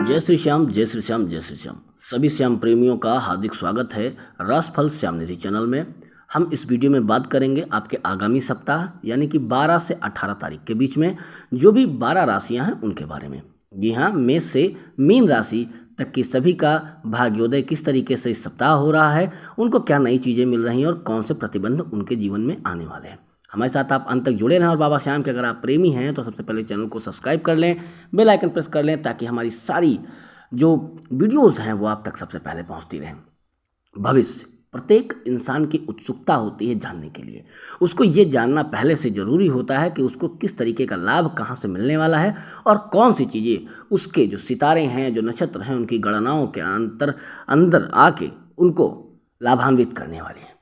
जय श्री श्याम, जय श्री श्याम, जय श्री श्याम। सभी श्याम प्रेमियों का हार्दिक स्वागत है राशिफल श्याम निधि चैनल में। हम इस वीडियो में बात करेंगे आपके आगामी सप्ताह यानी कि 12 से 18 तारीख के बीच में जो भी 12 राशियां हैं उनके बारे में। जी हाँ, मेष से मीन राशि तक की सभी का भाग्योदय किस तरीके से इस सप्ताह हो रहा है, उनको क्या नई चीज़ें मिल रही हैं और कौन से प्रतिबंध उनके जीवन में आने वाले हैं। हमारे साथ आप अंत तक जुड़े रहें और बाबा श्याम के अगर आप प्रेमी हैं तो सबसे पहले चैनल को सब्सक्राइब कर लें, बेल आइकन प्रेस कर लें ताकि हमारी सारी जो वीडियोस हैं वो आप तक सबसे पहले पहुंचती रहें। भविष्य प्रत्येक इंसान की उत्सुकता होती है जानने के लिए। उसको ये जानना पहले से ज़रूरी होता है कि उसको किस तरीके का लाभ कहाँ से मिलने वाला है और कौन सी चीज़ें उसके जो सितारे हैं, जो नक्षत्र हैं, उनकी गणनाओं के अंदर आके उनको लाभान्वित करने वाली है।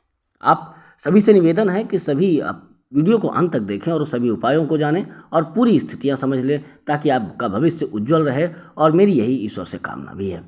आप सभी से निवेदन है कि सभी आप वीडियो को अंत तक देखें और सभी उपायों को जानें और पूरी स्थितियां समझ लें ताकि आपका भविष्य उज्जवल रहे, और मेरी यही ईश्वर से कामना भी है।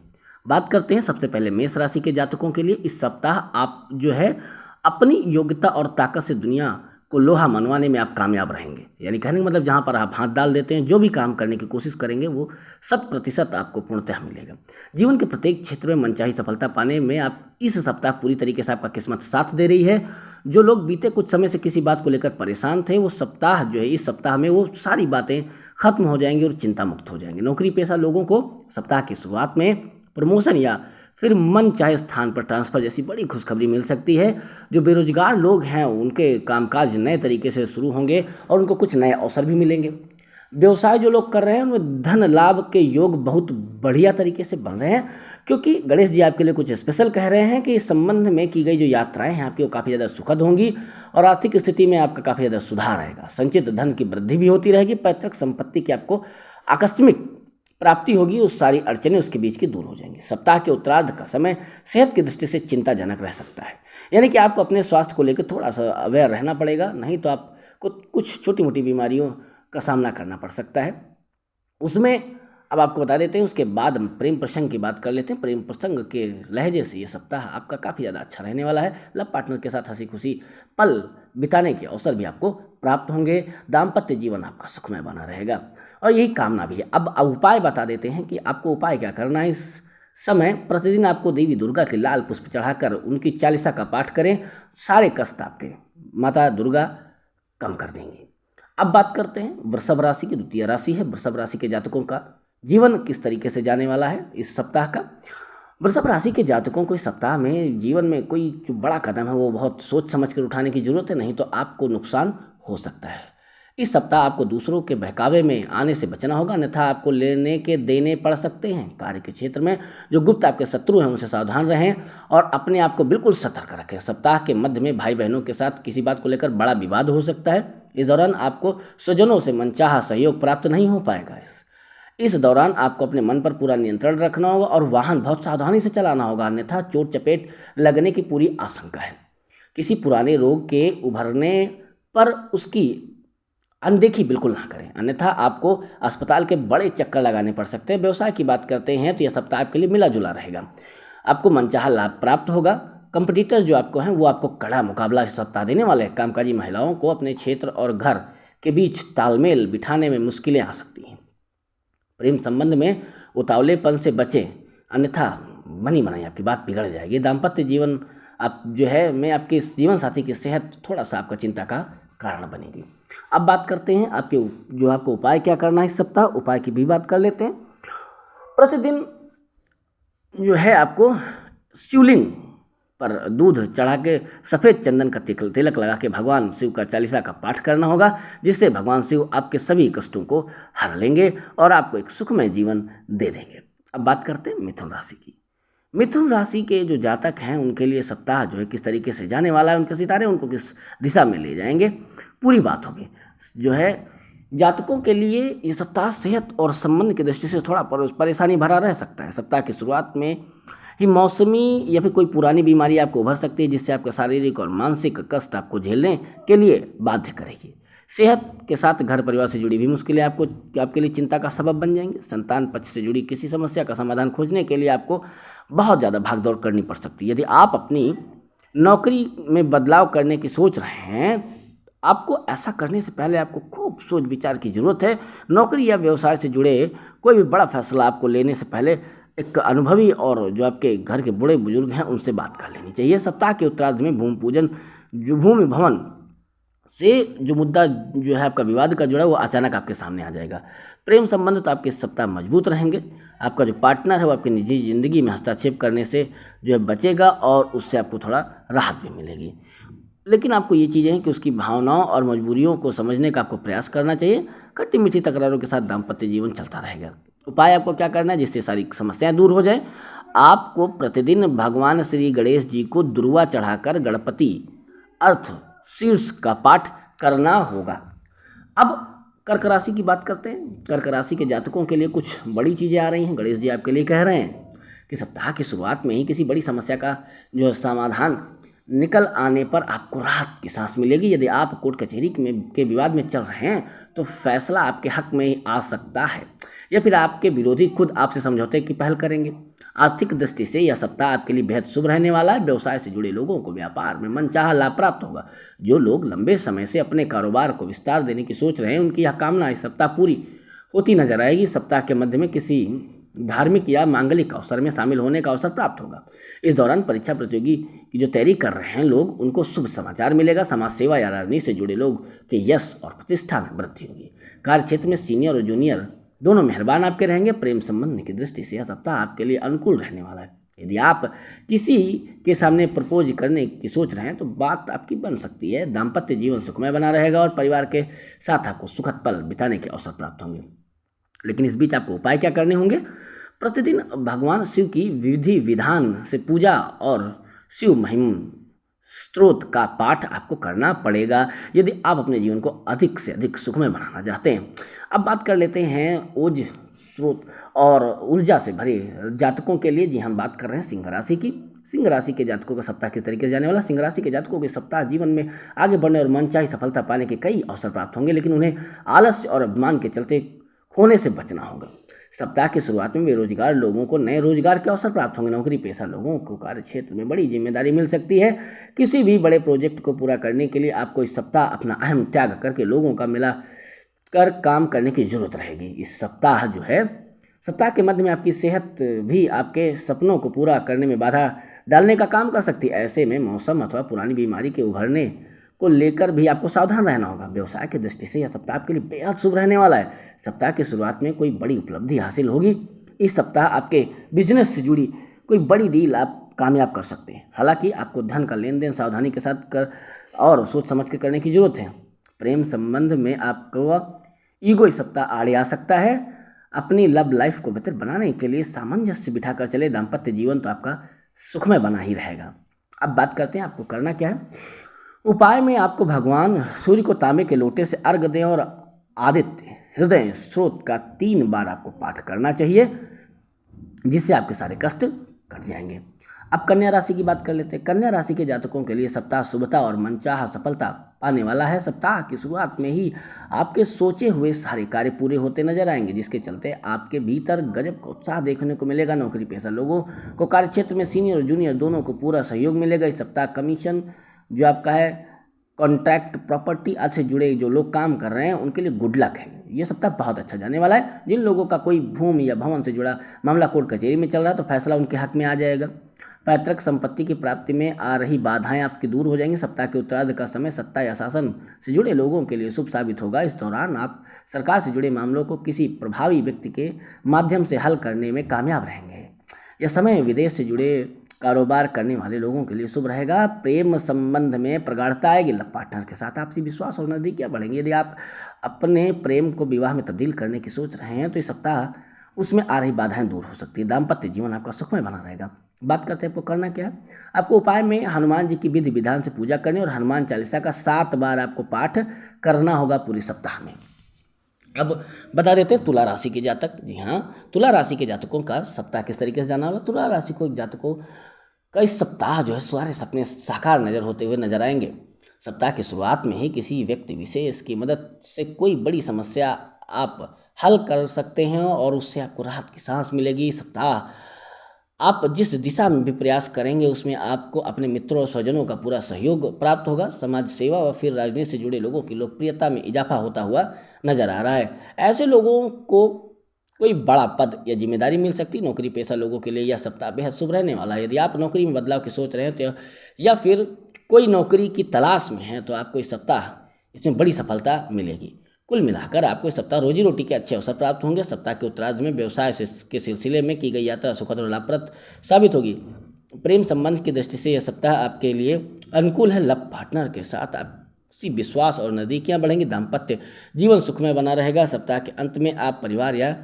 बात करते हैं सबसे पहले मेष राशि के जातकों के लिए। इस सप्ताह आप जो है अपनी योग्यता और ताकत से दुनिया को लोहा मनवाने में आप कामयाब रहेंगे। यानी कहने का मतलब जहाँ पर आप हाथ डाल देते हैं, जो भी काम करने की कोशिश करेंगे वो 100% आपको पूर्णतः मिलेगा। जीवन के प्रत्येक क्षेत्र में मनचाही सफलता पाने में आप इस सप्ताह पूरी तरीके से आपका किस्मत साथ दे रही है। जो लोग बीते कुछ समय से किसी बात को लेकर परेशान थे, वो सप्ताह जो है इस सप्ताह में वो सारी बातें खत्म हो जाएंगी और चिंता मुक्त हो जाएंगे। नौकरी पेशा लोगों को सप्ताह की शुरुआत में प्रमोशन या फिर मन चाहे स्थान पर ट्रांसफ़र जैसी बड़ी खुशखबरी मिल सकती है। जो बेरोजगार लोग हैं उनके कामकाज नए तरीके से शुरू होंगे और उनको कुछ नए अवसर भी मिलेंगे। व्यवसाय जो लोग कर रहे हैं उनमें धन लाभ के योग बहुत बढ़िया तरीके से बन रहे हैं, क्योंकि गणेश जी आपके लिए कुछ स्पेशल कह रहे हैं कि इस संबंध में की गई जो यात्राएं हैं आपकी वो काफ़ी ज़्यादा सुखद होंगी और आर्थिक स्थिति में आपका काफ़ी ज़्यादा सुधार आएगा। संचित धन की वृद्धि भी होती रहेगी। पैतृक संपत्ति की आपको आकस्मिक प्राप्ति होगी, उस सारी अड़चनें उसके बीच की दूर हो जाएंगी। सप्ताह के उत्तरार्ध का समय सेहत की दृष्टि से चिंताजनक रह सकता है, यानी कि आपको अपने स्वास्थ्य को लेकर थोड़ा सा अवेयर रहना पड़ेगा, नहीं तो आपको कुछ छोटी मोटी बीमारियों का सामना करना पड़ सकता है। उसमें अब आपको बता देते हैं, उसके बाद हम प्रेम प्रसंग की बात कर लेते हैं। प्रेम प्रसंग के लहजे से ये सप्ताह आपका काफ़ी ज़्यादा अच्छा रहने वाला है। लव पार्टनर के साथ हंसी खुशी पल बिताने के अवसर भी आपको प्राप्त होंगे। दाम्पत्य जीवन आपका सुखमय बना रहेगा और यही कामना भी है। अब उपाय बता देते हैं कि आपको उपाय क्या करना है। इस समय प्रतिदिन आपको देवी दुर्गा के लाल पुष्प चढ़ाकर उनकी चालीसा का पाठ करें। सारे कष्ट आपके माता दुर्गा कम कर देंगी। अब बात करते हैं वृषभ राशि की। द्वितीय राशि है वृषभ राशि के जातकों का जीवन किस तरीके से जाने वाला है इस सप्ताह का। वृषभ राशि के जातकों को इस सप्ताह में जीवन में कोई जो बड़ा कदम है वो बहुत सोच समझ कर उठाने की जरूरत है, नहीं तो आपको नुकसान हो सकता है। इस सप्ताह आपको दूसरों के बहकावे में आने से बचना होगा, अन्यथा आपको लेने के देने पड़ सकते हैं। कार्य के क्षेत्र में जो गुप्त आपके शत्रु हैं उनसे सावधान रहें और अपने आप को बिल्कुल सतर्क रखें। सप्ताह के मध्य में भाई बहनों के साथ किसी बात को लेकर बड़ा विवाद हो सकता है। इस दौरान आपको स्वजनों से मनचाहा सहयोग प्राप्त नहीं हो पाएगा। इस दौरान आपको अपने मन पर पूरा नियंत्रण रखना होगा और वाहन बहुत सावधानी से चलाना होगा, अन्यथा चोट चपेट लगने की पूरी आशंका है। किसी पुराने रोग के उभरने पर उसकी अनदेखी बिल्कुल ना करें, अन्यथा आपको अस्पताल के बड़े चक्कर लगाने पड़ सकते हैं। व्यवसाय की बात करते हैं तो यह सप्ताह आपके लिए मिला जुला रहेगा। आपको मनचाहा लाभ प्राप्त होगा। कंपटीटर जो आपको हैं वो आपको कड़ा मुकाबला इस सप्ताह देने वाले हैं। कामकाजी महिलाओं को अपने क्षेत्र और घर के बीच तालमेल बिठाने में मुश्किलें आ सकती हैं। प्रेम संबंध में उतावलेपन से बचें, अन्यथा बनी बनाई आपकी बात बिगड़ जाएगी। दाम्पत्य जीवन आप जो है में आपके जीवन साथी की सेहत थोड़ा सा आपका चिंता का कारण बनेगी। अब बात करते हैं आपको उपाय क्या करना है इस सप्ताह। उपाय की भी बात कर लेते हैं। प्रतिदिन जो है आपको शिवलिंग पर दूध चढ़ा के सफ़ेद चंदन का तिलक लगा के भगवान शिव का चालीसा का पाठ करना होगा, जिससे भगवान शिव आपके सभी कष्टों को हर लेंगे और आपको एक सुखमय जीवन दे देंगे। अब बात करते हैं मिथुन राशि की। मिथुन राशि के जो जातक हैं उनके लिए सप्ताह जो है किस तरीके से जाने वाला है, उनके सितारे उनको किस दिशा में ले जाएंगे, पूरी बात होगी। जो है जातकों के लिए ये सप्ताह सेहत और संबंध की दृष्टि से थोड़ा परेशानी भरा रह सकता है। सप्ताह की शुरुआत में ही मौसमी या फिर कोई पुरानी बीमारी आपको उभर सकती है, जिससे आपका शारीरिक और मानसिक कष्ट आपको झेलने के लिए बाध्य करेगी। सेहत के साथ घर परिवार से जुड़ी भी मुश्किलें आपके लिए चिंता का सबब बन जाएंगे। संतान पक्ष से जुड़ी किसी समस्या का समाधान खोजने के लिए आपको बहुत ज़्यादा भागदौड़ करनी पड़ सकती है। यदि आप अपनी नौकरी में बदलाव करने की सोच रहे हैं आपको ऐसा करने से पहले आपको खूब सोच विचार की ज़रूरत है। नौकरी या व्यवसाय से जुड़े कोई भी बड़ा फैसला आपको लेने से पहले एक अनुभवी और जो आपके घर के बड़े बुजुर्ग हैं उनसे बात कर लेनी चाहिए। सप्ताह के उत्तरार्ध में भूमि पूजन, जो भूमि भवन से जो मुद्दा जो है आपका विवाद का जुड़ा, वो अचानक आपके सामने आ जाएगा। प्रेम संबंध तो आपके इस सप्ताह मजबूत रहेंगे। आपका जो पार्टनर है वो आपकी निजी ज़िंदगी में हस्तक्षेप करने से जो है बचेगा और उससे आपको थोड़ा राहत भी मिलेगी। लेकिन आपको ये चीज़ें हैं कि उसकी भावनाओं और मजबूरियों को समझने का आपको प्रयास करना चाहिए। खट्टी मीठी तकरारों के साथ दाम्पत्य जीवन चलता रहेगा। उपाय आपको क्या करना है जिससे सारी समस्याएं दूर हो जाएं? आपको प्रतिदिन भगवान श्री गणेश जी को दुर्वा चढ़ाकर गणपति अर्थ शीर्ष का पाठ करना होगा। अब कर्क राशि की बात करते हैं। कर्क राशि के जातकों के लिए कुछ बड़ी चीज़ें आ रही हैं। गणेश जी आपके लिए कह रहे हैं कि सप्ताह की शुरुआत में ही किसी बड़ी समस्या का जो समाधान निकल आने पर आपको राहत की सांस मिलेगी। यदि आप कोर्ट कचहरी के विवाद में चल रहे हैं तो फैसला आपके हक में ही आ सकता है, या फिर आपके विरोधी खुद आपसे समझौते की पहल करेंगे। आर्थिक दृष्टि से यह सप्ताह आपके लिए बेहद शुभ रहने वाला है। व्यवसाय से जुड़े लोगों को व्यापार में मनचाहा लाभ प्राप्त होगा। जो लोग लंबे समय से अपने कारोबार को विस्तार देने की सोच रहे हैं उनकी यह कामना इस सप्ताह पूरी होती नजर आएगी। सप्ताह के मध्य में किसी धार्मिक या मांगलिक अवसर में शामिल होने का अवसर प्राप्त होगा। इस दौरान परीक्षा प्रतियोगी की जो तैयारी कर रहे हैं लोग, उनको शुभ समाचार मिलेगा। समाज सेवा या राजनीति से जुड़े लोग के यश और प्रतिष्ठा में वृद्धि होगी। कार्य क्षेत्र में सीनियर और जूनियर दोनों मेहरबान आपके रहेंगे। प्रेम संबंध की दृष्टि से यह सप्ताह आपके लिए अनुकूल रहने वाला है। यदि आप किसी के सामने प्रपोज करने की सोच रहे हैं तो बात आपकी बन सकती है। दाम्पत्य जीवन सुखमय बना रहेगा और परिवार के साथ आपको सुखद पल बिताने के अवसर प्राप्त होंगे। लेकिन इस बीच आपको उपाय क्या करने होंगे? प्रतिदिन भगवान शिव की विधि विधान से पूजा और शिव महिम स्त्रोत का पाठ आपको करना पड़ेगा यदि आप अपने जीवन को अधिक से अधिक सुखमय बनाना चाहते हैं। अब बात कर लेते हैं ओज स्रोत और ऊर्जा से भरे जातकों के लिए। जी हम बात कर रहे हैं सिंह राशि की। सिंह राशि के जातकों का सप्ताह किस तरीके से जाने वाला? सिंह राशि के जातकों के सप्ताह जीवन में आगे बढ़ने और मनचाही सफलता पाने के कई अवसर प्राप्त होंगे, लेकिन उन्हें आलस्य और अभिमान के चलते खोने से बचना होगा। सप्ताह की शुरुआत में बेरोजगार लोगों को नए रोजगार के अवसर प्राप्त होंगे। नौकरी पेशा लोगों को कार्य क्षेत्र में बड़ी जिम्मेदारी मिल सकती है। किसी भी बड़े प्रोजेक्ट को पूरा करने के लिए आपको इस सप्ताह अपना अहम त्याग करके लोगों का मिला कर काम करने की जरूरत रहेगी। इस सप्ताह जो है, सप्ताह के मध्य में आपकी सेहत भी आपके सपनों को पूरा करने में बाधा डालने का काम कर सकती है। ऐसे में मौसम अथवा पुरानी बीमारी के उभरने को लेकर भी आपको सावधान रहना होगा। व्यवसाय की दृष्टि से यह सप्ताह आपके लिए बेहद शुभ रहने वाला है। सप्ताह की शुरुआत में कोई बड़ी उपलब्धि हासिल होगी। इस सप्ताह आपके बिजनेस से जुड़ी कोई बड़ी डील आप कामयाब कर सकते हैं। हालांकि आपको धन का लेन देन सावधानी के साथ कर और सोच समझ कर करने की जरूरत है। प्रेम संबंध में आपको ईगो इस सप्ताह आड़े आ सकता है। अपनी लव लाइफ को बेहतर बनाने के लिए सामंजस्य बिठाकर चले। दाम्पत्य जीवन तो आपका सुखमय बना ही रहेगा। अब बात करते हैं आपको करना क्या है। उपाय में आपको भगवान सूर्य को तांबे के लोटे से अर्घ दें और आदित्य हृदय स्रोत का 3 बार आपको पाठ करना चाहिए, जिससे आपके सारे कष्ट कट जाएंगे। अब कन्या राशि की बात कर लेते हैं। कन्या राशि के जातकों के लिए सप्ताह शुभता और मनचाहा सफलता पाने वाला है। सप्ताह की शुरुआत में ही आपके सोचे हुए सारे कार्य पूरे होते नजर आएंगे, जिसके चलते आपके भीतर गजब का उत्साह देखने को मिलेगा। नौकरी पेशा लोगों को कार्य क्षेत्र में सीनियर और जूनियर दोनों को पूरा सहयोग मिलेगा। इस सप्ताह कमीशन जो आपका है, कॉन्ट्रैक्ट प्रॉपर्टी आदि से जुड़े जो लोग काम कर रहे हैं उनके लिए गुड लक है। ये सप्ताह बहुत अच्छा जाने वाला है। जिन लोगों का कोई भूमि या भवन से जुड़ा मामला कोर्ट कचहरी में चल रहा है तो फैसला उनके हक में आ जाएगा। पैतृक संपत्ति की प्राप्ति में आ रही बाधाएं आपकी दूर हो जाएंगी। सप्ताह के उत्तरार्ध का समय सत्ता या शासन से जुड़े लोगों के लिए शुभ साबित होगा। इस दौरान आप सरकार से जुड़े मामलों को किसी प्रभावी व्यक्ति के माध्यम से हल करने में कामयाब रहेंगे। यह समय विदेश से जुड़े कारोबार करने वाले लोगों के लिए शुभ रहेगा। प्रेम संबंध में प्रगाढ़ता आएगी। लव पार्टनर के साथ आपसी विश्वास और नजदीकियां बढ़ेंगी। यदि आप अपने प्रेम को विवाह में तब्दील करने की सोच रहे हैं तो इस सप्ताह उसमें आ रही बाधाएं दूर हो सकती है। दाम्पत्य जीवन आपका सुखमय बना रहेगा। बात करते हैं आपको करना क्या है। आपको उपाय में हनुमान जी की विधि विधान से पूजा करनी और हनुमान चालीसा का 7 बार आपको पाठ करना होगा पूरे सप्ताह में। अब बता देते हैं तुला राशि के जातक। जी हाँ, तुला राशि के जातकों का सप्ताह किस तरीके से जाना वाला। तुला राशि को जातकों का इस सप्ताह जो है सारे सपने साकार नजर होते हुए नजर आएंगे। सप्ताह की शुरुआत में ही किसी व्यक्ति विशेष की मदद से कोई बड़ी समस्या आप हल कर सकते हैं और उससे आपको राहत की सांस मिलेगी। सप्ताह आप जिस दिशा में भी प्रयास करेंगे उसमें आपको अपने मित्रों और स्वजनों का पूरा सहयोग प्राप्त होगा। समाज सेवा व फिर राजनीति से जुड़े लोगों की लोकप्रियता में इजाफा होता हुआ नजर आ रहा है। ऐसे लोगों को कोई बड़ा पद या जिम्मेदारी मिल सकती है। नौकरी पेशा लोगों के लिए यह सप्ताह बेहद शुभ रहने वाला है। यदि आप नौकरी में बदलाव की सोच रहे हैं तो या फिर कोई नौकरी की तलाश में हैं तो आपको इस सप्ताह इसमें बड़ी सफलता मिलेगी। कुल मिलाकर आपको इस सप्ताह रोजी रोटी के अच्छे अवसर प्राप्त होंगे। सप्ताह के उत्तरार्ध में व्यवसाय के सिलसिले में की गई यात्रा सुखद और लाभप्रद साबित होगी। प्रेम संबंध की दृष्टि से यह सप्ताह आपके लिए अनुकूल है। लव पार्टनर के साथ आपसी विश्वास और नज़दीकियां बढ़ेंगी। दाम्पत्य जीवन सुखमय बना रहेगा। सप्ताह के अंत में आप परिवार या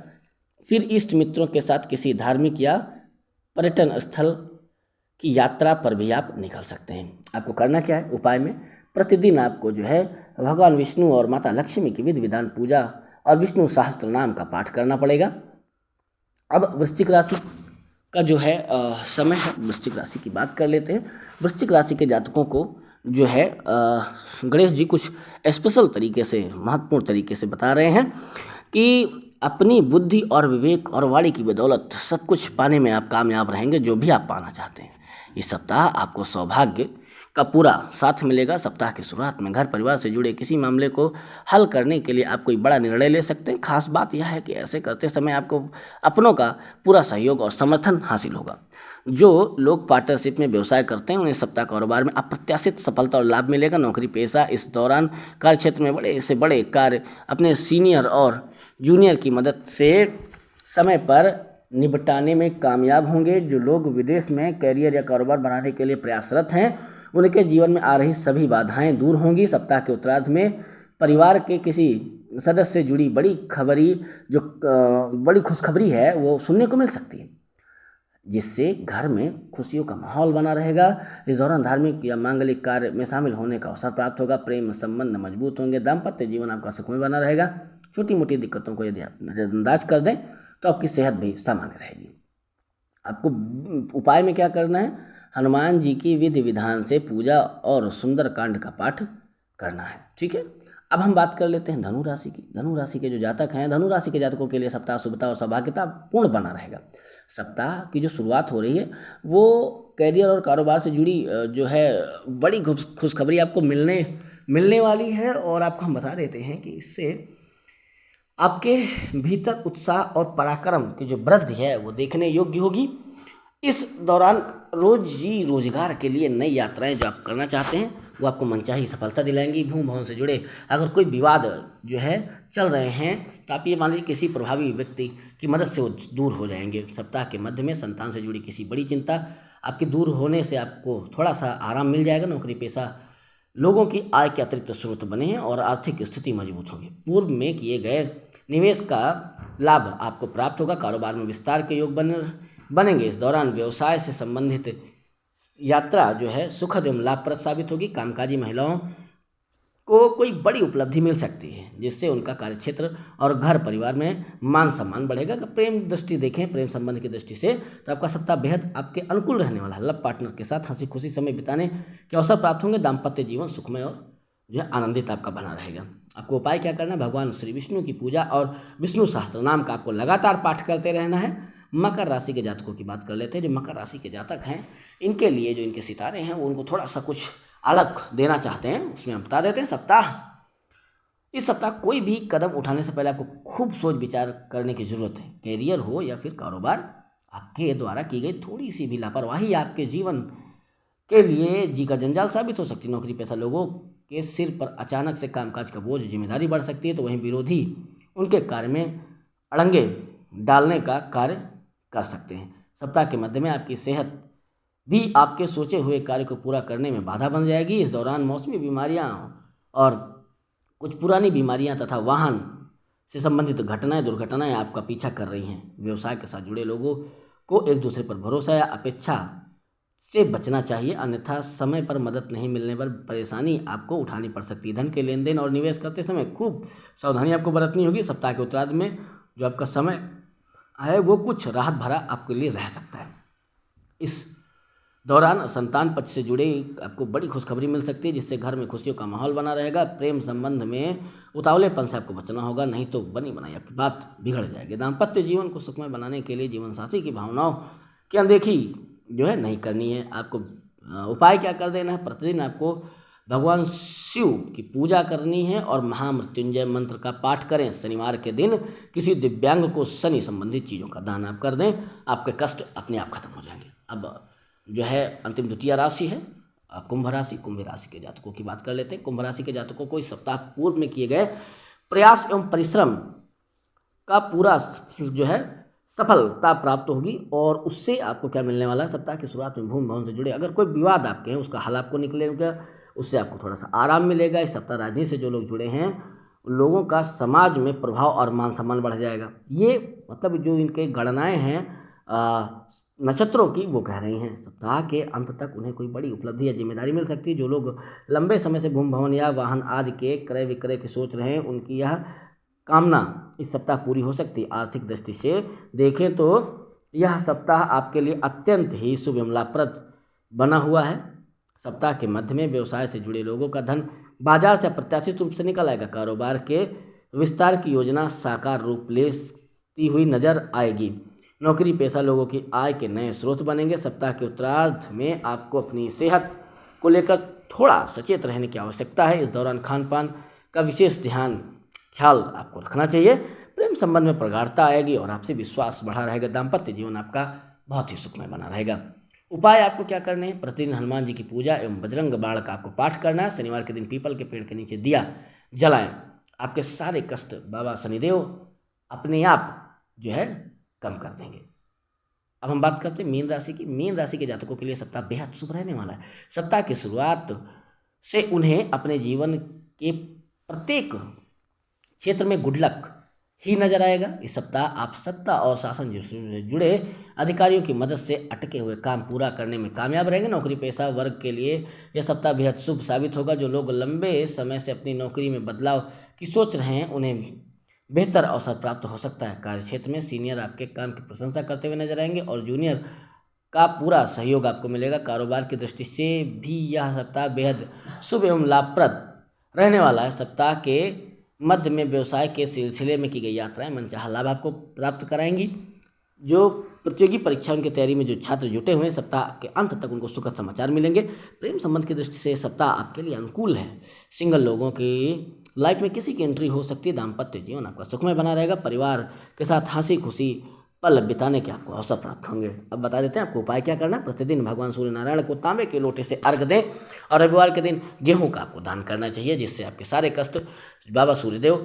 फिर इष्ट मित्रों के साथ किसी धार्मिक या पर्यटन स्थल की यात्रा पर भी आप निकल सकते हैं। आपको करना क्या है? उपाय में प्रतिदिन आपको जो है भगवान विष्णु और माता लक्ष्मी की विधि विधान पूजा और विष्णु सहस्त्र नाम का पाठ करना पड़ेगा। अब वृश्चिक राशि का जो है समय है, वृश्चिक राशि की बात कर लेते हैं। वृश्चिक राशि के जातकों को जो है गणेश जी कुछ स्पेशल तरीके से, महत्वपूर्ण तरीके से बता रहे हैं कि अपनी बुद्धि और विवेक और वाणी की बदौलत सब कुछ पाने में आप कामयाब रहेंगे, जो भी आप पाना चाहते हैं। इस सप्ताह आपको सौभाग्य का पूरा साथ मिलेगा। सप्ताह की शुरुआत में घर परिवार से जुड़े किसी मामले को हल करने के लिए आप कोई बड़ा निर्णय ले सकते हैं। खास बात यह है कि ऐसे करते समय आपको अपनों का पूरा सहयोग और समर्थन हासिल होगा। जो लोग पार्टनरशिप में व्यवसाय करते हैं उन्हें सप्ताह कारोबार में अप्रत्याशित सफलता और लाभ मिलेगा। नौकरी पेशा इस दौरान कार्य क्षेत्र में बड़े से बड़े कार्य अपने सीनियर और जूनियर की मदद से समय पर निपटाने में कामयाब होंगे। जो लोग विदेश में कैरियर या कारोबार बनाने के लिए प्रयासरत हैं उनके जीवन में आ रही सभी बाधाएं दूर होंगी। सप्ताह के उत्तरार्ध में परिवार के किसी सदस्य से जुड़ी बड़ी खुशखबरी है वो सुनने को मिल सकती है, जिससे घर में खुशियों का माहौल बना रहेगा। इस दौरान धार्मिक या मांगलिक कार्य में शामिल होने का अवसर प्राप्त होगा। प्रेम संबंध मजबूत होंगे। दाम्पत्य जीवन आपका सुखमय बना रहेगा। छोटी मोटी दिक्कतों को यदि आप नजरअंदाज कर दें तो आपकी सेहत भी सामान्य रहेगी। आपको उपाय में क्या करना है? हनुमान जी की विधि विधान से पूजा और सुंदर कांड का पाठ करना है। ठीक है, अब हम बात कर लेते हैं धनु राशि की। धनु राशि के जो जातक हैं, धनु राशि के जातकों के लिए सप्ताह शुभता और सौभाग्यता पूर्ण बना रहेगा। सप्ताह की जो शुरुआत हो रही है वो कैरियर और कारोबार से जुड़ी जो है बड़ी खुशखबरी आपको मिलने वाली है। और आपको हम बता देते हैं कि इससे आपके भीतर उत्साह और पराक्रम की जो वृद्धि है वो देखने योग्य होगी। इस दौरान रोजी रोजगार के लिए नई यात्राएं जो आप करना चाहते हैं वो आपको मनचाही सफलता दिलाएंगी। भूमि भवन से जुड़े अगर कोई विवाद जो है चल रहे हैं तो आप ये मान लीजिए किसी प्रभावी व्यक्ति की मदद से वो दूर हो जाएंगे। सप्ताह के मध्य में संतान से जुड़ी किसी बड़ी चिंता आपके दूर होने से आपको थोड़ा सा आराम मिल जाएगा। नौकरी पेशा लोगों की आय के अतिरिक्त स्रोत बने हैं और आर्थिक स्थिति मजबूत होगी। पूर्व में किए गए निवेश का लाभ आपको प्राप्त होगा। कारोबार में विस्तार के योग बनेंगे। इस दौरान व्यवसाय से संबंधित यात्रा जो है सुखद एवं लाभप्रद साबित होगी। कामकाजी महिलाओं को कोई बड़ी उपलब्धि मिल सकती है जिससे उनका कार्यक्षेत्र और घर परिवार में मान सम्मान बढ़ेगा। अगर प्रेम दृष्टि देखें, प्रेम संबंध की दृष्टि से तो आपका सप्ताह बेहद आपके अनुकूल रहने वाला है। लव पार्टनर के साथ हंसी खुशी समय बिताने के अवसर प्राप्त होंगे। दाम्पत्य जीवन सुखमय और जो है आनंदित आपका बना रहेगा। आपको उपाय क्या करना है? भगवान श्री विष्णु की पूजा और विष्णु सहस्त्र नाम का आपको लगातार पाठ करते रहना है। मकर राशि के जातकों की बात कर लेते हैं। जो मकर राशि के जातक हैं इनके लिए जो इनके सितारे हैं वो उनको थोड़ा सा कुछ अलग देना चाहते हैं, उसमें हम बता देते हैं। इस सप्ताह कोई भी कदम उठाने से पहले आपको खूब सोच विचार करने की जरूरत है। कैरियर हो या फिर कारोबार, आपके द्वारा की गई थोड़ी सी भी लापरवाही आपके जीवन के लिए जी का जंजाल साबित हो सकती है। नौकरी पेशा लोगों के सिर पर अचानक से कामकाज का बोझ, जिम्मेदारी बढ़ सकती है, तो वहीं विरोधी उनके कार्य में अड़ंगे डालने का कार्य कर सकते हैं। सप्ताह के मध्य में आपकी सेहत भी आपके सोचे हुए कार्य को पूरा करने में बाधा बन जाएगी। इस दौरान मौसमी बीमारियां और कुछ पुरानी बीमारियां तथा वाहन से संबंधित दुर्घटनाएं आपका पीछा कर रही हैं। व्यवसाय के साथ जुड़े लोगों को एक दूसरे पर भरोसा या अपेक्षा से बचना चाहिए, अन्यथा समय पर मदद नहीं मिलने पर परेशानी आपको उठानी पड़ सकती है। धन के लेन देन और निवेश करते समय खूब सावधानी आपको बरतनी होगी। सप्ताह के उत्तरार्ध में जो आपका समय है वो कुछ राहत भरा आपके लिए रह सकता है। इस दौरान संतान पक्ष से जुड़े आपको बड़ी खुशखबरी मिल सकती है जिससे घर में खुशियों का माहौल बना रहेगा। प्रेम संबंध में उतावलेपन से आपको बचना होगा, नहीं तो बनी बनाई आपकी बात बिगड़ जाएगी। दाम्पत्य जीवन को सुखमय बनाने के लिए जीवन साथी की भावनाओं की अनदेखी जो है नहीं करनी है। आपको उपाय क्या कर देना है, प्रतिदिन आपको भगवान शिव की पूजा करनी है और महामृत्युंजय मंत्र का पाठ करें। शनिवार के दिन किसी दिव्यांग को शनि संबंधित चीज़ों का दान आप कर दें, आपके कष्ट अपने आप खत्म हो जाएंगे। अब जो है अंतिम द्वितीय राशि है कुंभ राशि। कुंभ राशि के जातकों की बात कर लेते हैं। कुंभ राशि के जातकों को इस सप्ताह पूर्व में किए गए प्रयास एवं परिश्रम का पूरा जो है सफलता प्राप्त होगी और उससे आपको क्या मिलने वाला है, सप्ताह की शुरुआत में भूमि भवन से जुड़े अगर कोई विवाद आपके हैं उसका हल आपको निकलेगा, उससे आपको थोड़ा सा आराम मिलेगा। इस सप्ताह राजनीति से जो लोग जुड़े हैं लोगों का समाज में प्रभाव और मान सम्मान बढ़ जाएगा। ये मतलब जो इनके गणनाएं हैं नक्षत्रों की वो कह रही हैं सप्ताह के अंत तक उन्हें कोई बड़ी उपलब्धि या जिम्मेदारी मिल सकती है। जो लोग लंबे समय से भूमि भवन या वाहन आदि के क्रय विक्रय की सोच रहे हैं उनकी यह कामना इस सप्ताह पूरी हो सकती है। आर्थिक दृष्टि से देखें तो यह सप्ताह आपके लिए अत्यंत ही शुभ एवं लाभप्रद बना हुआ है। सप्ताह के मध्य में व्यवसाय से जुड़े लोगों का धन बाजार से अप्रत्याशित रूप से निकल आएगा। कारोबार के विस्तार की योजना साकार रूप लेती हुई नजर आएगी। नौकरी पेशा लोगों की आय के नए स्रोत बनेंगे। सप्ताह के उत्तरार्ध में आपको अपनी सेहत को लेकर थोड़ा सचेत रहने की आवश्यकता है। इस दौरान खान पान का विशेष ख्याल आपको रखना चाहिए। प्रेम संबंध में प्रगाढ़ता आएगी और आपसे विश्वास बढ़ा रहेगा। दाम्पत्य जीवन आपका बहुत ही सुखमय बना रहेगा। उपाय आपको क्या करने हैं, प्रतिदिन हनुमान जी की पूजा एवं बजरंग बाण का आपको पाठ करना है। शनिवार के दिन पीपल के पेड़ के नीचे दिया जलाएं। आपके सारे कष्ट बाबा शनिदेव अपने आप जो है कम कर देंगे। अब हम बात करते हैं मीन राशि की। मीन राशि के जातकों के लिए सप्ताह बेहद शुभ रहने वाला है। सप्ताह की शुरुआत से उन्हें अपने जीवन के प्रत्येक क्षेत्र में गुड लक ही नजर आएगा। इस सप्ताह आप सत्ता और शासन से जुड़े अधिकारियों की मदद से अटके हुए काम पूरा करने में कामयाब रहेंगे। नौकरी पेशा वर्ग के लिए यह सप्ताह बेहद शुभ साबित होगा। जो लोग लंबे समय से अपनी नौकरी में बदलाव की सोच रहे हैं उन्हें बेहतर अवसर प्राप्त हो सकता है। कार्यक्षेत्र में सीनियर आपके काम की प्रशंसा करते हुए नजर आएंगे और जूनियर का पूरा सहयोग आपको मिलेगा। कारोबार की दृष्टि से भी यह सप्ताह बेहद शुभ एवं लाभप्रद रहने वाला है। सप्ताह के मध्य में व्यवसाय के सिलसिले में की गई यात्राएं मनचाहा लाभ आपको प्राप्त कराएंगी। जो प्रतियोगी परीक्षाओं की तैयारी में जो छात्र जुटे हुए हैं सप्ताह के अंत तक उनको सुखद समाचार मिलेंगे। प्रेम संबंध की दृष्टि से सप्ताह आपके लिए अनुकूल है। सिंगल लोगों की लाइफ में किसी की एंट्री हो सकती है। दाम्पत्य जीवन आपका सुखमय बना रहेगा। परिवार के साथ हंसी खुशी पल बिताने के आपको अवसर प्राप्त होंगे। अब बता देते हैं आपको उपाय क्या करना है। प्रतिदिन भगवान सूर्य नारायण को तांबे के लोटे से अर्घ दें और रविवार के दिन गेहूं का आपको दान करना चाहिए, जिससे आपके सारे कष्ट बाबा सूर्यदेव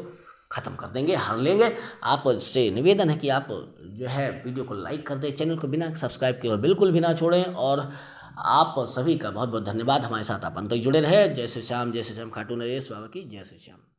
खत्म कर देंगे, हर लेंगे। आपसे निवेदन है कि आप जो है वीडियो को लाइक कर दें, चैनल को बिना सब्सक्राइब किए बिल्कुल भी ना छोड़ें। और आप सभी का बहुत बहुत धन्यवाद, हमारे साथ आप अंत तक जुड़े रहे। जय श्री श्याम, जय श्री श्याम, खाटू नरेश बाबा की जय श्री श्याम।